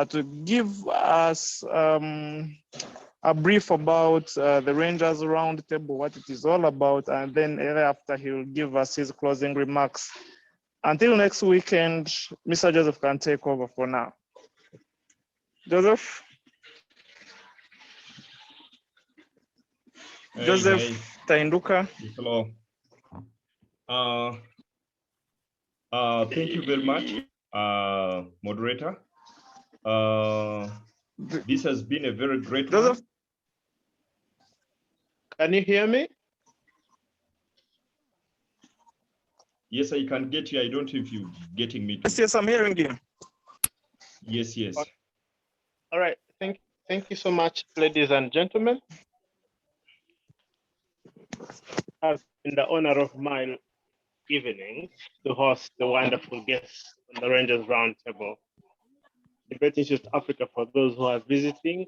to give us a brief about the Rangers Roundtable, what it is all about, and then thereafter he'll give us his closing remarks. Until next weekend, Mr. Joseph can take over for now. Joseph? Hey, Joseph Tahinduka. Hello. Thank you very much, moderator. This has been a very great Joseph, one. Can you hear me? Yes, I can get you. I don't know if you're getting me. Yes, I'm hearing you. Yes, yes. All right. Thank you so much, ladies and gentlemen. It has been the honor of my evening to host the wonderful guests on the Rangers Roundtable. Debate Institute Africa, for those who are visiting,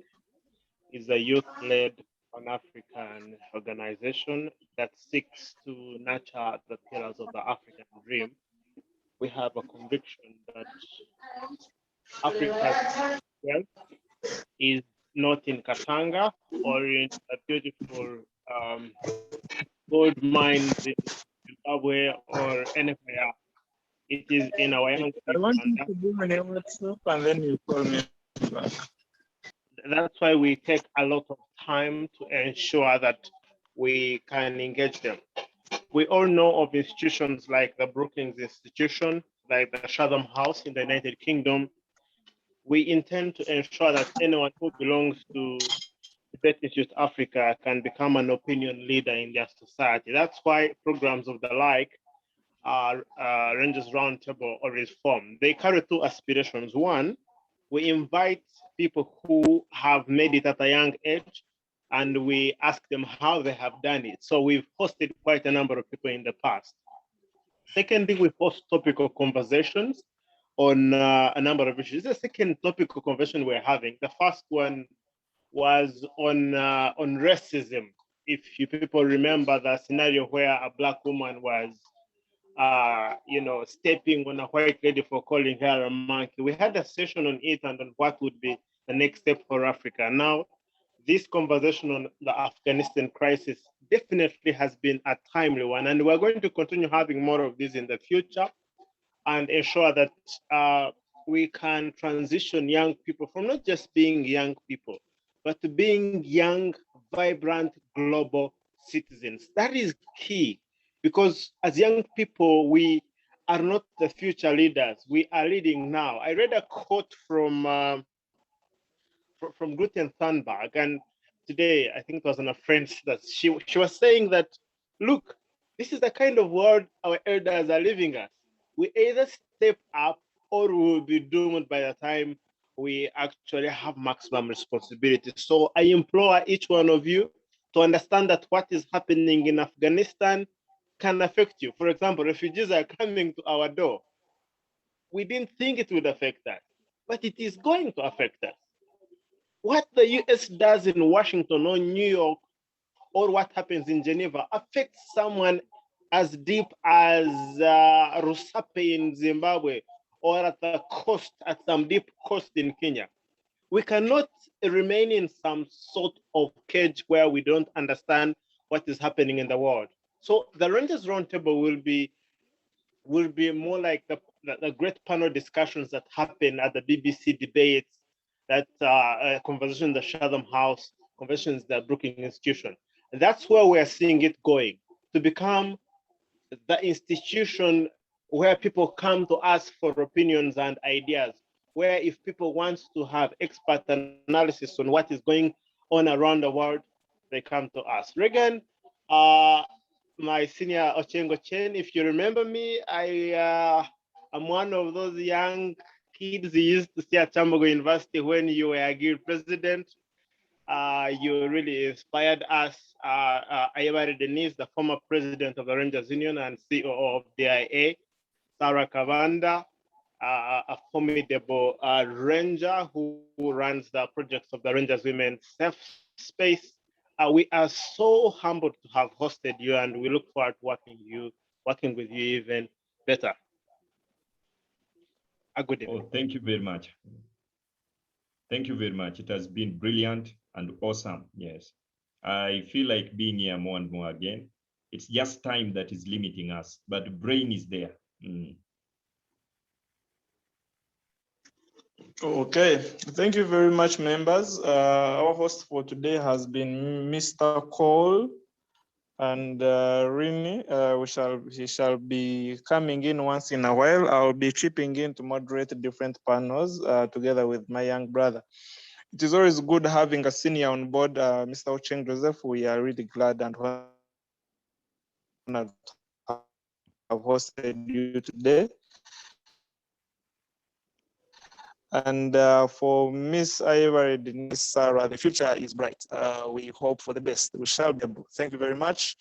is a youth-led Pan-African organization that seeks to nurture the pillars of the African dream. We have a conviction that Africa's wealth is not in Katanga or in a beautiful gold mines in Zimbabwe or anywhere. It is in our young I people. want you to do my WhatsApp and then you call me back. That's why we take a lot of time to ensure that we can engage them. We all know of institutions like the Brookings Institution, like the Chatham House in the United Kingdom. We intend to ensure that anyone who belongs to Debate Institute Africa can become an opinion leader in their society. That's why programs of the like Rangers Roundtable always form. They carry two aspirations. One We invite people who have made it at a young age, and we ask them how they have done it. So we've hosted quite a number of people in the past. Secondly, we host topical conversations on a number of issues. The second topical conversation we're having. The first one was on racism. If you people remember the scenario where a Black woman was, stepping on a white lady for calling her a monkey. We had a session on it and on what would be the next step for Africa. Now, this conversation on the Afghanistan crisis definitely has been a timely one, and we're going to continue having more of these in the future and ensure that we can transition young people from not just being young people, but to being young, vibrant, global citizens. That is key, because as young people, we are not the future leaders. We are leading now. I read a quote from Greta Thunberg, and today I think it was on a friend that she was saying that, look, this is the kind of world our elders are leaving us. We either step up or we will be doomed by the time we actually have maximum responsibility. So I implore each one of you to understand that what is happening in Afghanistan can affect you. For example, refugees are coming to our door. We didn't think it would affect us, but it is going to affect us. What the US does in Washington or New York, or what happens in Geneva affects someone as deep as Rusape in Zimbabwe, or at the coast, at some deep coast in Kenya. We cannot remain in some sort of cage where we don't understand what is happening in the world. So the Rangers Roundtable will be more like the great panel discussions that happen at the BBC debates, that conversation in the Chatham House, conversations in the Brookings Institution. And that's where we're seeing it going, to become the institution where people come to us for opinions and ideas, where if people want to have expert analysis on what is going on around the world, they come to us. Regan, my senior Ochengo Chen, if you remember me, I am one of those young kids you used to see at Chambogo University when you were a guild president. You really inspired us. Ayabari Denise, the former president of the Rangers Union and CEO of DIA, Sarah Kavanda, a formidable ranger who runs the projects of the Rangers Women Safe Space. We are so humbled to have hosted you, and we look forward to working with you even better. A good evening. Oh, thank you very much. Thank you very much. It has been brilliant and awesome. Yes. I feel like being here more and more again. It's just time that is limiting us, but the brain is there. Okay, thank you very much, members. Our host for today has been Mr. Cole, and Rini. He shall be coming in once in a while. I'll be chipping in to moderate different panels together with my young brother. It is always good having a senior on board, Mr. Ocheng Joseph. We are really glad and honored to have hosted you today. And for Miss Ivory Denise Sarah, the future is bright. We hope for the best. We shall be able. Thank you very much.